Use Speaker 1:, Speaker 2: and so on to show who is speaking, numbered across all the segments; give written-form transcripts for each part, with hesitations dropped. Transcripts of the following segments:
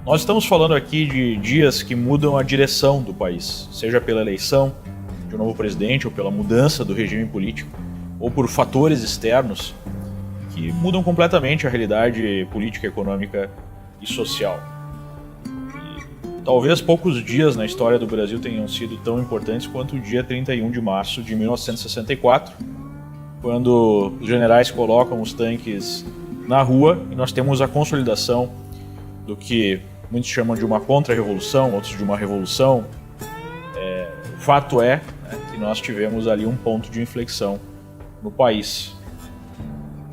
Speaker 1: Nós estamos falando aqui de dias que mudam a direção do país, seja pela eleição de um novo presidente, ou pela mudança do regime político, ou por fatores externos que mudam completamente a realidade política, econômica e social. E talvez poucos dias na história do Brasil tenham sido tão importantes quanto o dia 31 de março de 1964, quando os generais colocam os tanques na rua e nós temos a consolidação do que muitos chamam de uma contra-revolução, outros de uma revolução. O fato é, que nós tivemos ali um ponto de inflexão no país.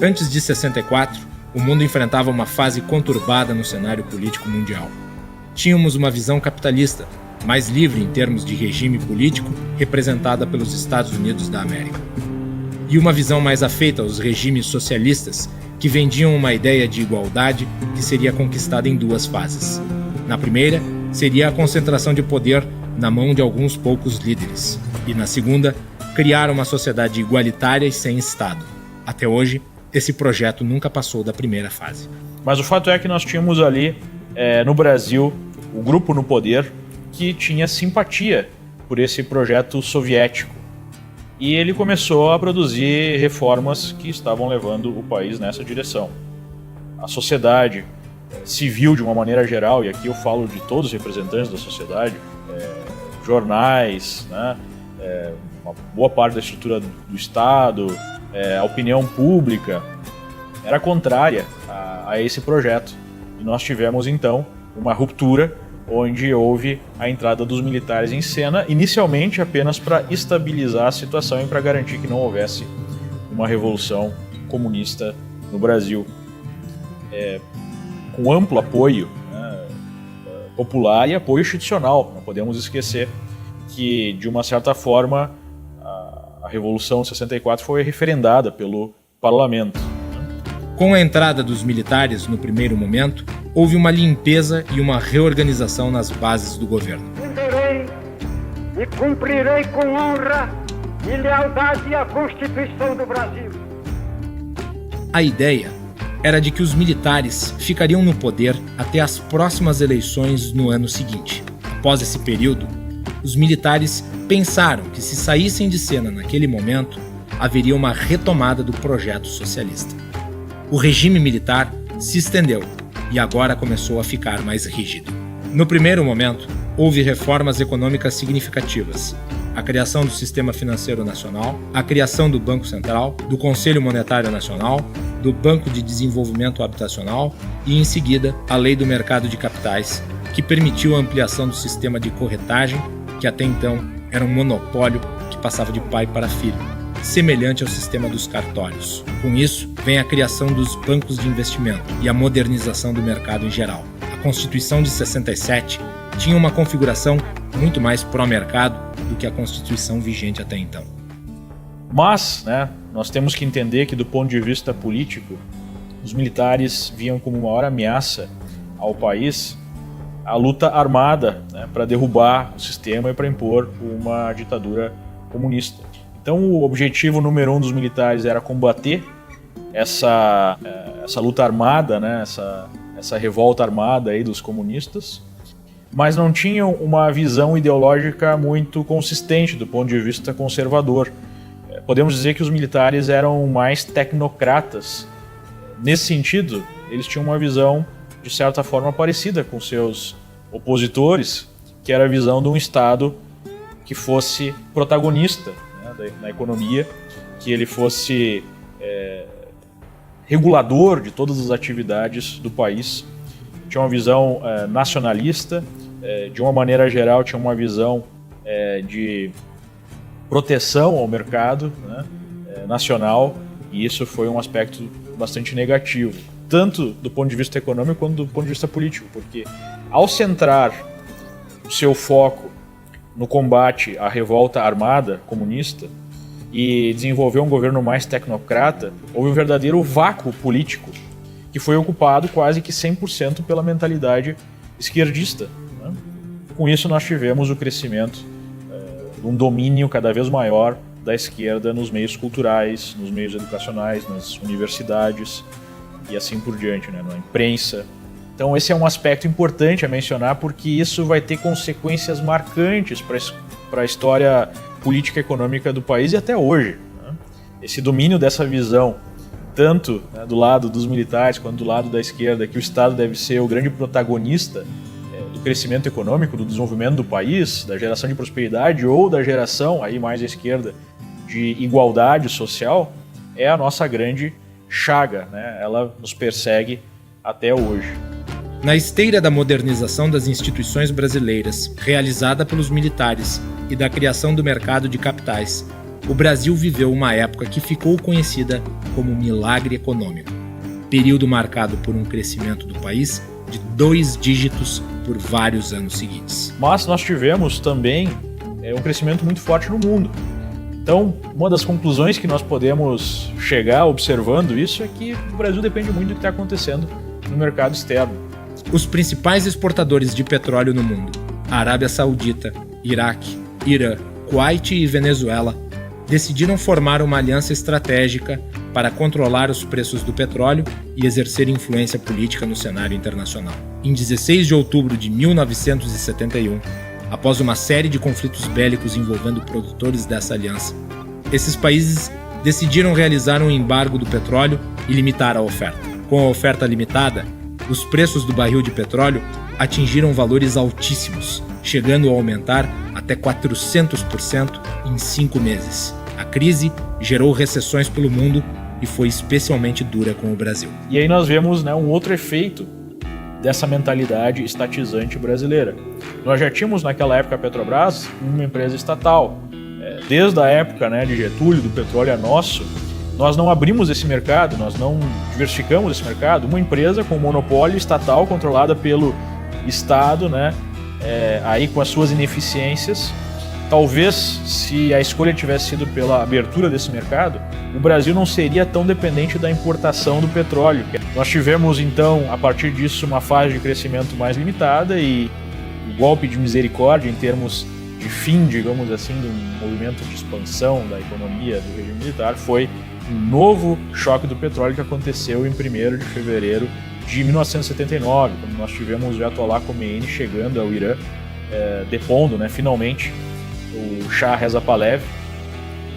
Speaker 2: Antes de 64, o mundo enfrentava uma fase conturbada no cenário político mundial. Tínhamos uma visão capitalista, mais livre em termos de regime político, representada pelos Estados Unidos da América. E uma visão mais afeita aos regimes socialistas, que vendiam uma ideia de igualdade que seria conquistada em duas fases. Na primeira, seria a concentração de poder na mão de alguns poucos líderes. E na segunda, criar uma sociedade igualitária e sem Estado. Até hoje, esse projeto nunca passou da primeira fase.
Speaker 1: Mas o fato é que nós tínhamos ali, no Brasil, o grupo no poder que tinha simpatia por esse projeto soviético. E ele começou a produzir reformas que estavam levando o país nessa direção. A sociedade civil, de uma maneira geral, e aqui eu falo de todos os representantes da sociedade, jornais, né, uma boa parte da estrutura do Estado, a opinião pública, era contrária a esse projeto. E nós tivemos, então, uma ruptura onde houve a entrada dos militares em cena, inicialmente apenas para estabilizar a situação e para garantir que não houvesse uma revolução comunista no Brasil. Com amplo apoio, né, popular e apoio institucional. Não podemos esquecer que, de uma certa forma, a Revolução de 64 foi referendada pelo parlamento.
Speaker 2: Com a entrada dos militares no primeiro momento, houve uma limpeza e uma reorganização nas bases do governo.
Speaker 3: Defenderei e cumprirei com honra e lealdade a Constituição do Brasil.
Speaker 2: A ideia era de que os militares ficariam no poder até as próximas eleições no ano seguinte. Após esse período, os militares pensaram que, se saíssem de cena naquele momento, haveria uma retomada do projeto socialista. O regime militar se estendeu e agora começou a ficar mais rígido. No primeiro momento, houve reformas econômicas significativas: a criação do Sistema Financeiro Nacional, a criação do Banco Central, do Conselho Monetário Nacional, do Banco de Desenvolvimento Habitacional e, em seguida, a Lei do Mercado de Capitais, que permitiu a ampliação do sistema de corretagem, que até então era um monopólio que passava de pai para filho, semelhante ao sistema dos cartórios. Com isso, vem a criação dos bancos de investimento e a modernização do mercado em geral. A Constituição de 67 tinha uma configuração muito mais pró-mercado do que a Constituição vigente até então.
Speaker 1: Mas, nós temos que entender que, do ponto de vista político, os militares viam como uma maior ameaça ao país a luta armada, para derrubar o sistema e para impor uma ditadura comunista. Então, o objetivo número 1 dos militares era combater essa luta armada, essa revolta armada aí dos comunistas, mas não tinham uma visão ideológica muito consistente do ponto de vista conservador. Podemos dizer que os militares eram mais tecnocratas. Nesse sentido, eles tinham uma visão, de certa forma, parecida com seus opositores, que era a visão de um Estado que fosse protagonista na economia, que ele fosse regulador de todas as atividades do país. Tinha uma visão nacionalista, de uma maneira geral tinha uma visão de proteção ao mercado nacional, e isso foi um aspecto bastante negativo, tanto do ponto de vista econômico quanto do ponto de vista político, porque ao centrar o seu foco no combate à revolta armada comunista e desenvolver um governo mais tecnocrata, houve um verdadeiro vácuo político que foi ocupado quase que 100% pela mentalidade esquerdista. Com isso nós tivemos o crescimento de um domínio cada vez maior da esquerda nos meios culturais, nos meios educacionais, nas universidades e assim por diante, na imprensa Então esse é um aspecto importante a mencionar, porque isso vai ter consequências marcantes para a história política e econômica do país e até hoje. Esse domínio dessa visão, tanto do lado dos militares quanto do lado da esquerda, que o Estado deve ser o grande protagonista do crescimento econômico, do desenvolvimento do país, da geração de prosperidade ou da geração, aí mais à esquerda, de igualdade social, é a nossa grande chaga, né? Ela nos persegue até hoje.
Speaker 2: Na esteira da modernização das instituições brasileiras, realizada pelos militares, e da criação do mercado de capitais, o Brasil viveu uma época que ficou conhecida como milagre econômico, período marcado por um crescimento do país de 2 dígitos por vários anos seguintes.
Speaker 1: Mas nós tivemos também um crescimento muito forte no mundo. Então, uma das conclusões que nós podemos chegar observando isso é que o Brasil depende muito do que está acontecendo no mercado externo.
Speaker 2: Os principais exportadores de petróleo no mundo, a Arábia Saudita, Iraque, Irã, Kuwait e Venezuela, decidiram formar uma aliança estratégica para controlar os preços do petróleo e exercer influência política no cenário internacional. Em 16 de outubro de 1971, após uma série de conflitos bélicos envolvendo produtores dessa aliança, esses países decidiram realizar um embargo do petróleo e limitar a oferta. Com a oferta limitada, os preços do barril de petróleo atingiram valores altíssimos, chegando a aumentar até 400% em 5 meses. A crise gerou recessões pelo mundo e foi especialmente dura com o Brasil.
Speaker 1: E aí nós vemos um outro efeito dessa mentalidade estatizante brasileira. Nós já tínhamos naquela época a Petrobras uma empresa estatal. Desde a época de Getúlio, do petróleo é nosso, nós não abrimos esse mercado, nós não diversificamos esse mercado. Uma empresa com monopólio estatal controlada pelo Estado, aí com as suas ineficiências. Talvez, se a escolha tivesse sido pela abertura desse mercado, o Brasil não seria tão dependente da importação do petróleo. Nós tivemos, então, a partir disso, uma fase de crescimento mais limitada e o golpe de misericórdia em termos de fim, digamos assim, do movimento de expansão da economia do regime militar foi um novo choque do petróleo que aconteceu em 1º de fevereiro de 1979, quando nós tivemos o Ayatollah Khomeini chegando ao Irã, depondo, finalmente, o Shah Reza Pahlavi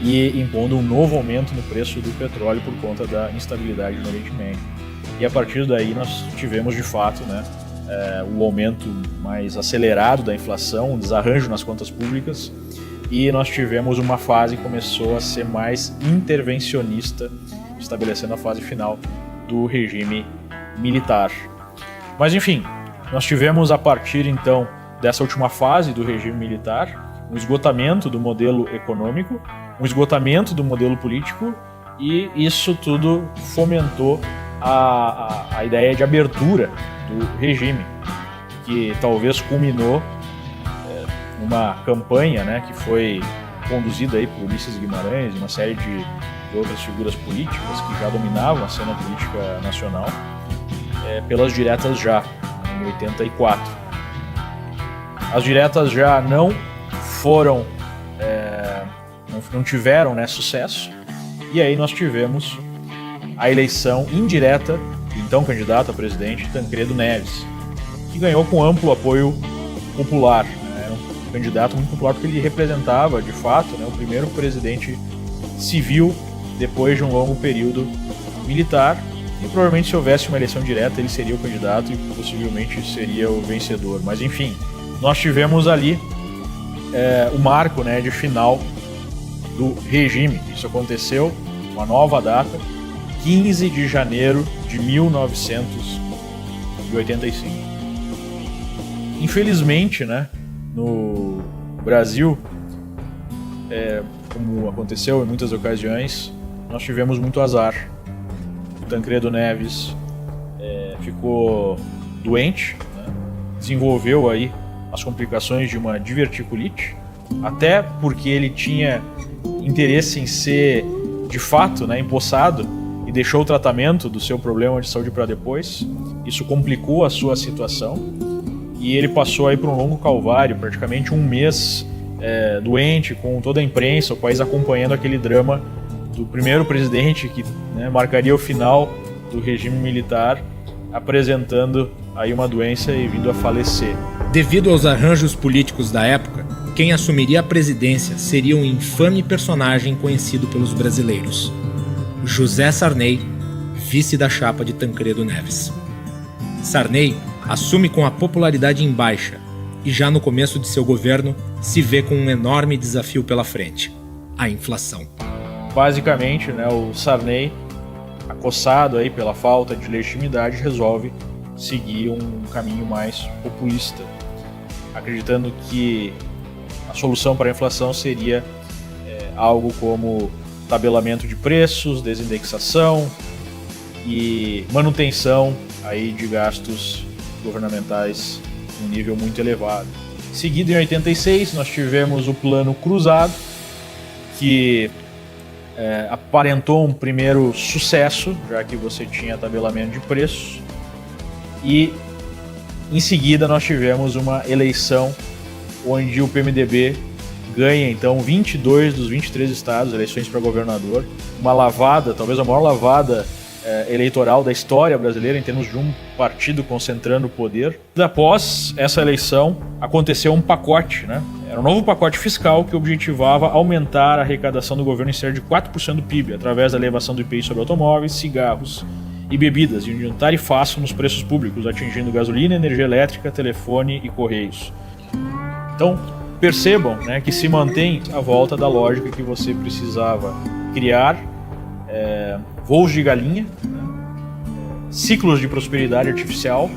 Speaker 1: e impondo um novo aumento no preço do petróleo por conta da instabilidade no Oriente Médio. E a partir daí nós tivemos, de fato, o aumento mais acelerado da inflação, um desarranjo nas contas públicas, e nós tivemos uma fase que começou a ser mais intervencionista, estabelecendo a fase final do regime militar. Mas enfim, nós tivemos a partir então dessa última fase do regime militar um esgotamento do modelo econômico, um esgotamento do modelo político, e isso tudo fomentou a ideia de abertura do regime, que talvez culminou numa campanha que foi conduzida aí por Ulisses Guimarães e uma série de outras figuras políticas que já dominavam a cena política nacional, pelas diretas já, em 84. As diretas já não foram, não tiveram sucesso, e aí nós tivemos a eleição indireta do então candidato a presidente Tancredo Neves, que ganhou com amplo apoio popular. Era um candidato muito popular porque ele representava, de fato, o primeiro presidente civil depois de um longo período militar, e provavelmente se houvesse uma eleição direta ele seria o candidato e possivelmente seria o vencedor. Mas enfim, nós tivemos ali o marco de final do regime. Isso aconteceu, uma nova data, 15 de janeiro de 1985. Infelizmente, no Brasil, como aconteceu em muitas ocasiões, nós tivemos muito azar. O Tancredo Neves ficou doente, desenvolveu aí as complicações de uma diverticulite, até porque ele tinha interesse em ser, de fato, empossado, e deixou o tratamento do seu problema de saúde para depois. Isso complicou a sua situação e ele passou aí por um longo calvário, praticamente um mês doente, com toda a imprensa, o país acompanhando aquele drama do primeiro presidente que marcaria o final do regime militar, apresentando aí uma doença e vindo a falecer.
Speaker 2: Devido aos arranjos políticos da época, quem assumiria a presidência seria um infame personagem conhecido pelos brasileiros: José Sarney, vice da chapa de Tancredo Neves. Sarney assume com a popularidade em baixa e já no começo de seu governo se vê com um enorme desafio pela frente: a inflação.
Speaker 1: Basicamente, o Sarney, acossado aí pela falta de legitimidade, resolve seguir um caminho mais populista, acreditando que a solução para a inflação seria algo como tabelamento de preços, desindexação e manutenção aí de gastos governamentais em um nível muito elevado. Seguido, em 86, nós tivemos o Plano Cruzado, que aparentou um primeiro sucesso, já que você tinha tabelamento de preços, e em seguida nós tivemos uma eleição onde o PMDB ganha então 22 dos 23 estados, eleições para governador, uma lavada, talvez a maior lavada eleitoral da história brasileira em termos de um partido concentrando o poder. Após essa eleição aconteceu um pacote, Era um novo pacote fiscal que objetivava aumentar a arrecadação do governo em cerca de 4% do PIB, através da elevação do IPI sobre automóveis, cigarros e bebidas, e um tarifaço nos preços públicos, atingindo gasolina, energia elétrica, telefone e correios. Então, percebam que se mantém a volta da lógica que você precisava criar voos de galinha, ciclos de prosperidade artificial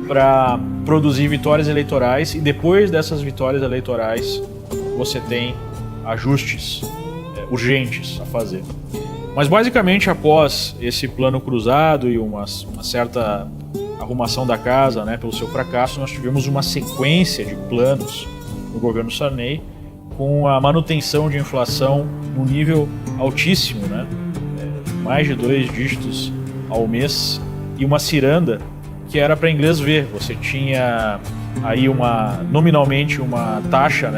Speaker 1: para produzir vitórias eleitorais, e depois dessas vitórias eleitorais você tem ajustes urgentes a fazer. Mas basicamente, após esse plano cruzado e uma certa arrumação da casa pelo seu fracasso, nós tivemos uma sequência de planos no governo Sarney com a manutenção de inflação num nível altíssimo, mais de 2 dígitos ao mês, e uma ciranda que era para inglês ver. Você tinha aí nominalmente uma taxa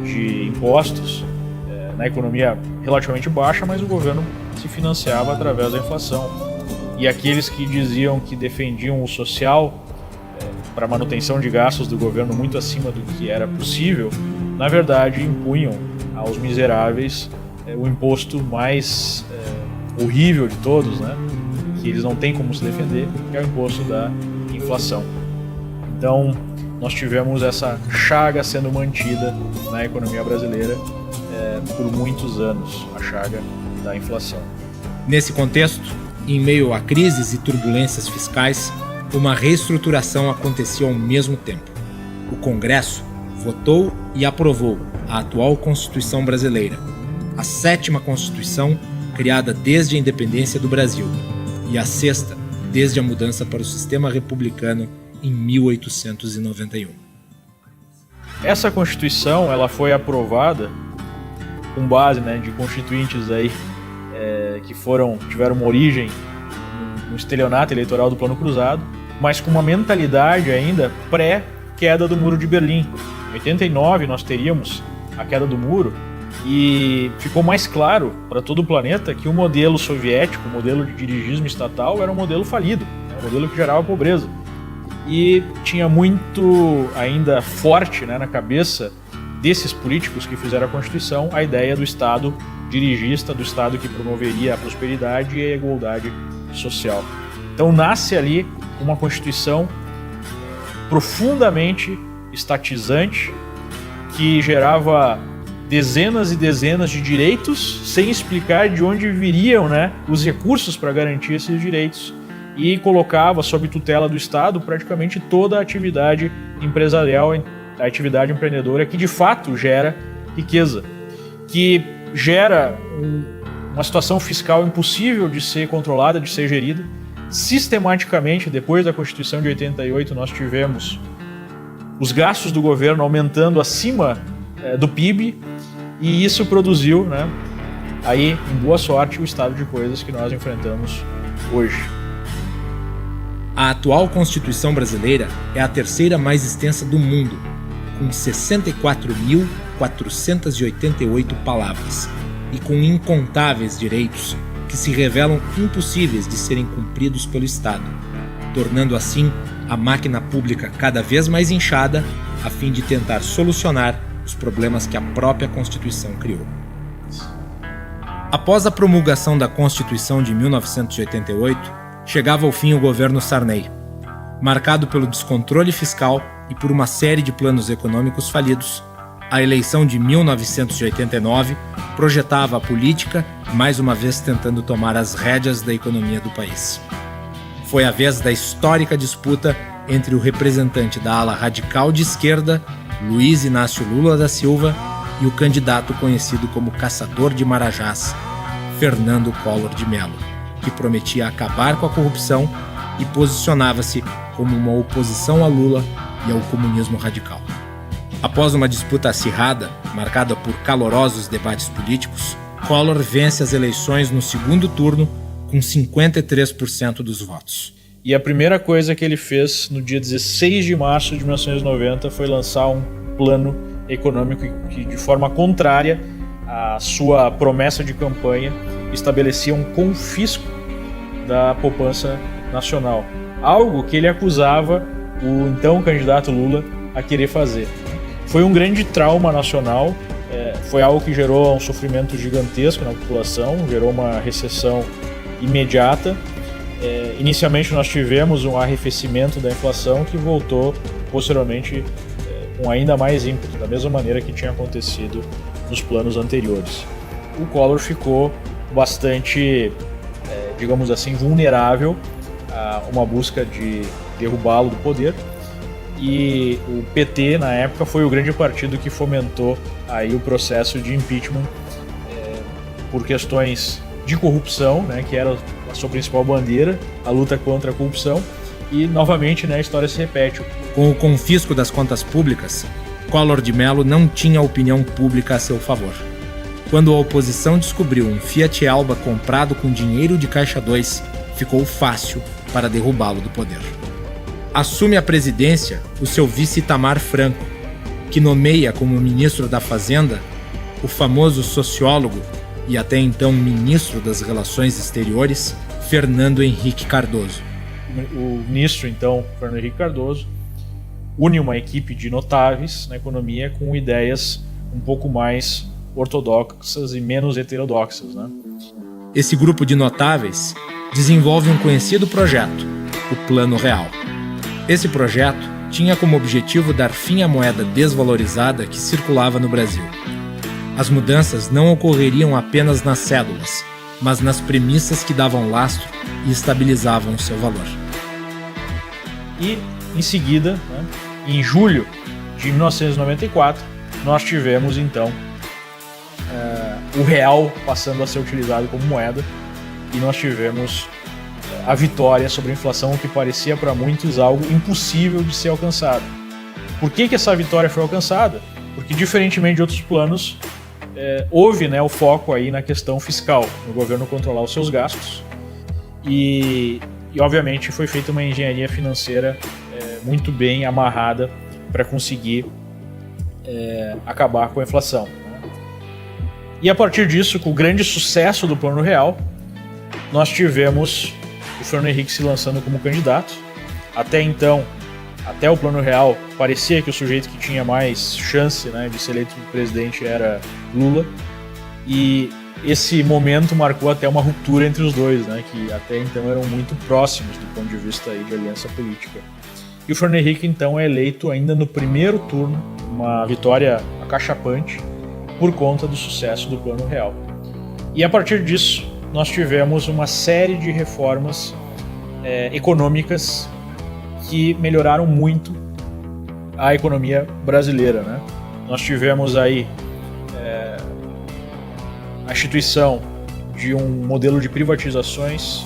Speaker 1: de impostos na economia relativamente baixa, mas o governo se financiava através da inflação. E aqueles que diziam que defendiam o social para manutenção de gastos do governo muito acima do que era possível, na verdade impunham aos miseráveis o imposto mais horrível de todos, que eles não têm como se defender, que é o imposto da inflação. Então, nós tivemos essa chaga sendo mantida na economia brasileira por muitos anos, a chaga da inflação.
Speaker 2: Nesse contexto, em meio a crises e turbulências fiscais, uma reestruturação aconteceu ao mesmo tempo. O Congresso votou e aprovou a atual Constituição brasileira, a 7ª Constituição criada desde a independência do Brasil, e a 6ª desde a mudança para o sistema republicano em 1891.
Speaker 1: Essa Constituição ela foi aprovada com base de constituintes aí, que tiveram uma origem no estelionato eleitoral do Plano Cruzado, mas com uma mentalidade ainda pré-queda do Muro de Berlim. Em 89 nós teríamos a queda do muro, e ficou mais claro para todo o planeta que o modelo soviético, o modelo de dirigismo estatal, era um modelo falido, um modelo que gerava pobreza. E tinha muito ainda forte na cabeça desses políticos que fizeram a Constituição a ideia do Estado dirigista, do Estado que promoveria a prosperidade e a igualdade social. Então nasce ali uma Constituição profundamente estatizante, que gerava dezenas e dezenas de direitos sem explicar de onde viriam os recursos para garantir esses direitos, e colocava sob tutela do Estado praticamente toda a atividade empresarial, a atividade empreendedora que de fato gera riqueza, que gera uma situação fiscal impossível de ser controlada, de ser gerida. Sistematicamente, depois da Constituição de 88, nós tivemos os gastos do governo aumentando acima do PIB, e isso produziu, aí, em boa sorte, o estado de coisas que nós enfrentamos hoje.
Speaker 2: A atual Constituição brasileira é a 3ª mais extensa do mundo, com 64.488 palavras e com incontáveis direitos que se revelam impossíveis de serem cumpridos pelo Estado, tornando assim a máquina pública cada vez mais inchada, a fim de tentar solucionar os problemas que a própria Constituição criou. Após a promulgação da Constituição de 1988, chegava ao fim o governo Sarney, marcado pelo descontrole fiscal e por uma série de planos econômicos falidos. A eleição de 1989 projetava a política, mais uma vez tentando tomar as rédeas da economia do país. Foi a vez da histórica disputa entre o representante da ala radical de esquerda, Luiz Inácio Lula da Silva, e o candidato conhecido como Caçador de Marajás, Fernando Collor de Mello, que prometia acabar com a corrupção e posicionava-se como uma oposição a Lula e ao comunismo radical. Após uma disputa acirrada, marcada por calorosos debates políticos, Collor vence as eleições no segundo turno com 53% dos votos.
Speaker 1: E a primeira coisa que ele fez no dia 16 de março de 1990 foi lançar um plano econômico que, de forma contrária à sua promessa de campanha, estabelecia um confisco da poupança nacional. Algo que ele acusava o então candidato Lula a querer fazer. Foi um grande trauma nacional, foi algo que gerou um sofrimento gigantesco na população, gerou uma recessão imediata. Inicialmente nós tivemos um arrefecimento da inflação que voltou posteriormente com ainda mais ímpeto, da mesma maneira que tinha acontecido nos planos anteriores. O Collor ficou bastante, digamos assim, vulnerável a uma busca de derrubá-lo do poder. E o PT, na época, foi o grande partido que fomentou aí o processo de impeachment por questões de corrupção, né, que era a sua principal bandeira, a luta contra a corrupção. E, novamente, né, a história se repete.
Speaker 2: Com o confisco das contas públicas, Collor de Mello não tinha opinião pública a seu favor. Quando a oposição descobriu um Fiat Alba comprado com dinheiro de Caixa 2, ficou fácil para derrubá-lo do poder. Assume a presidência o seu vice Itamar Franco, que nomeia como ministro da Fazenda o famoso sociólogo e até então ministro das Relações Exteriores, Fernando Henrique Cardoso.
Speaker 1: O ministro, então, Fernando Henrique Cardoso, une uma equipe de notáveis na economia com ideias um pouco mais ortodoxas e menos heterodoxas, né?
Speaker 2: Esse grupo de notáveis desenvolve um conhecido projeto, o Plano Real. Esse projeto tinha como objetivo dar fim à moeda desvalorizada que circulava no Brasil. As mudanças não ocorreriam apenas nas cédulas, mas nas premissas que davam lastro e estabilizavam o seu valor.
Speaker 1: E, em seguida, né, em julho de 1994, nós tivemos, então, o real passando a ser utilizado como moeda, e nós tivemos a vitória sobre a inflação, que parecia para muitos algo impossível de ser alcançado. Por que essa vitória foi alcançada? Porque, diferentemente de outros planos, houve, né, o foco aí na questão fiscal, no governo controlar os seus gastos, e obviamente foi feita uma engenharia financeira muito bem amarrada para conseguir acabar com a inflação. E a partir disso, com o grande sucesso do Plano Real, nós tivemos o Fernando Henrique se lançando como candidato. Até então, até o Plano Real, parecia que o sujeito que tinha mais chance, né, de ser eleito presidente era Lula. E esse momento marcou até uma ruptura entre os dois, né, que até então eram muito próximos do ponto de vista aí de aliança política. E o Fernando Henrique, então, é eleito ainda no primeiro turno, uma vitória acachapante, por conta do sucesso do Plano Real. E a partir disso, nós tivemos uma série de reformas econômicas que melhoraram muito a economia brasileira, né? Nós tivemos aí a instituição de um modelo de privatizações,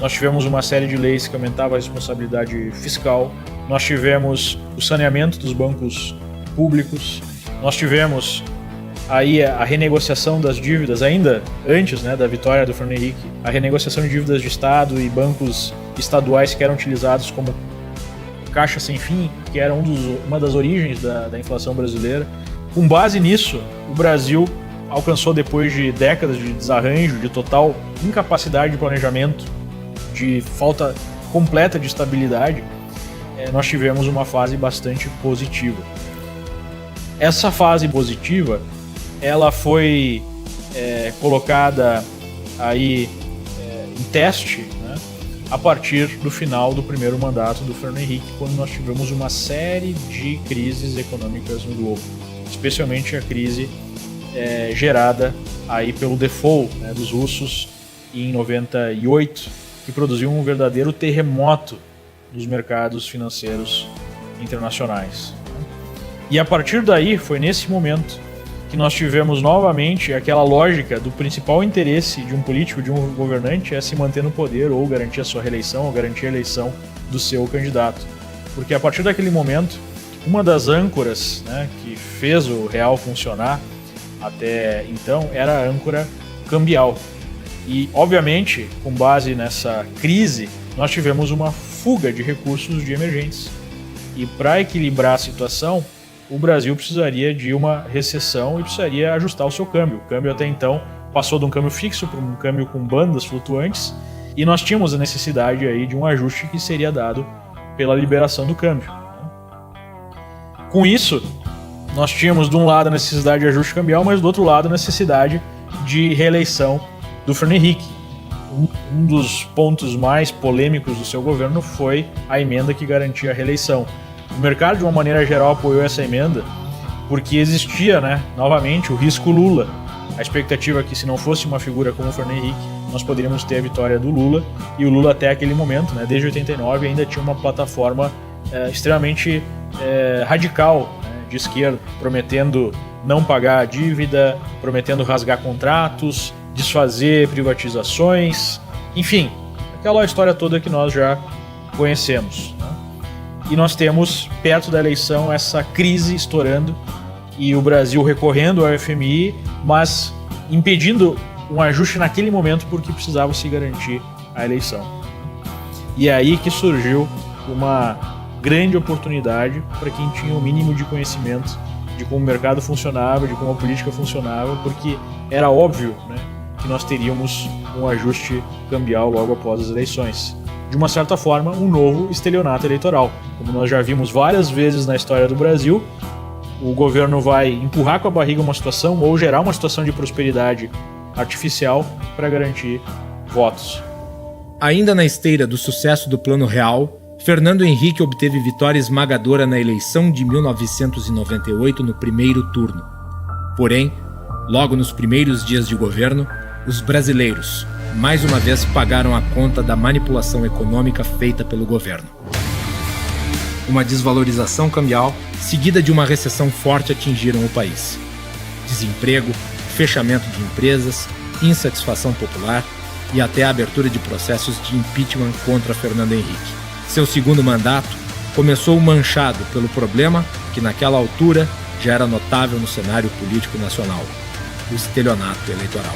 Speaker 1: nós tivemos uma série de leis que aumentavam a responsabilidade fiscal, nós tivemos o saneamento dos bancos públicos, nós tivemos aí a renegociação das dívidas, ainda antes, né, da vitória do Fernando Henrique, a renegociação de dívidas de Estado e bancos estaduais que eram utilizados como caixa sem fim, que era uma das origens da inflação brasileira. Com base nisso, o Brasil alcançou, depois de décadas de desarranjo, de total incapacidade de planejamento, de falta completa de estabilidade, nós tivemos uma fase bastante positiva. Essa fase positiva, ela foi colocada aí em teste, né, a partir do final do primeiro mandato do Fernando Henrique, quando nós tivemos uma série de crises econômicas no globo, especialmente a crise gerada aí pelo default, né, dos russos em 98, que produziu um verdadeiro terremoto dos mercados financeiros internacionais. E a partir daí, foi nesse momento que nós tivemos novamente aquela lógica do principal interesse de um político, de um governante, é se manter no poder ou garantir a sua reeleição ou garantir a eleição do seu candidato. Porque a partir daquele momento, uma das âncoras, né, que fez o real funcionar até então era a âncora cambial. E, obviamente, com base nessa crise, nós tivemos uma fuga de recursos de emergentes. E para equilibrar a situação, o Brasil precisaria de uma recessão e precisaria ajustar o seu câmbio. O câmbio até então passou de um câmbio fixo para um câmbio com bandas flutuantes e nós tínhamos a necessidade aí de um ajuste que seria dado pela liberação do câmbio. Com isso, nós tínhamos de um lado a necessidade de ajuste cambial, mas do outro lado a necessidade de reeleição do Fernando Henrique. Um dos pontos mais polêmicos do seu governo foi a emenda que garantia a reeleição. O mercado, de uma maneira geral, apoiou essa emenda porque existia, né, novamente, o risco Lula. A expectativa é que, se não fosse uma figura como o Fernando Henrique, nós poderíamos ter a vitória do Lula. E o Lula, até aquele momento, né, desde 89, ainda tinha uma plataforma extremamente radical, né, de esquerda, prometendo não pagar a dívida, prometendo rasgar contratos, desfazer privatizações, enfim, aquela história toda que nós já conhecemos. E nós temos, perto da eleição, essa crise estourando e o Brasil recorrendo ao FMI, mas impedindo um ajuste naquele momento porque precisava se garantir a eleição. E é aí que surgiu uma grande oportunidade para quem tinha o mínimo de conhecimento de como o mercado funcionava, de como a política funcionava, porque era óbvio, né, que nós teríamos um ajuste cambial logo após as eleições. De uma certa forma, um novo estelionato eleitoral. Como nós já vimos várias vezes na história do Brasil, o governo vai empurrar com a barriga uma situação ou gerar uma situação de prosperidade artificial para garantir votos.
Speaker 2: Ainda na esteira do sucesso do Plano Real, Fernando Henrique obteve vitória esmagadora na eleição de 1998 no primeiro turno. Porém, logo nos primeiros dias de governo, os brasileiros mais uma vez pagaram a conta da manipulação econômica feita pelo governo. Uma desvalorização cambial seguida de uma recessão forte atingiram o país. Desemprego, fechamento de empresas, insatisfação popular e até a abertura de processos de impeachment contra Fernando Henrique. Seu segundo mandato começou manchado pelo problema que naquela altura já era notável no cenário político nacional: o estelionato eleitoral.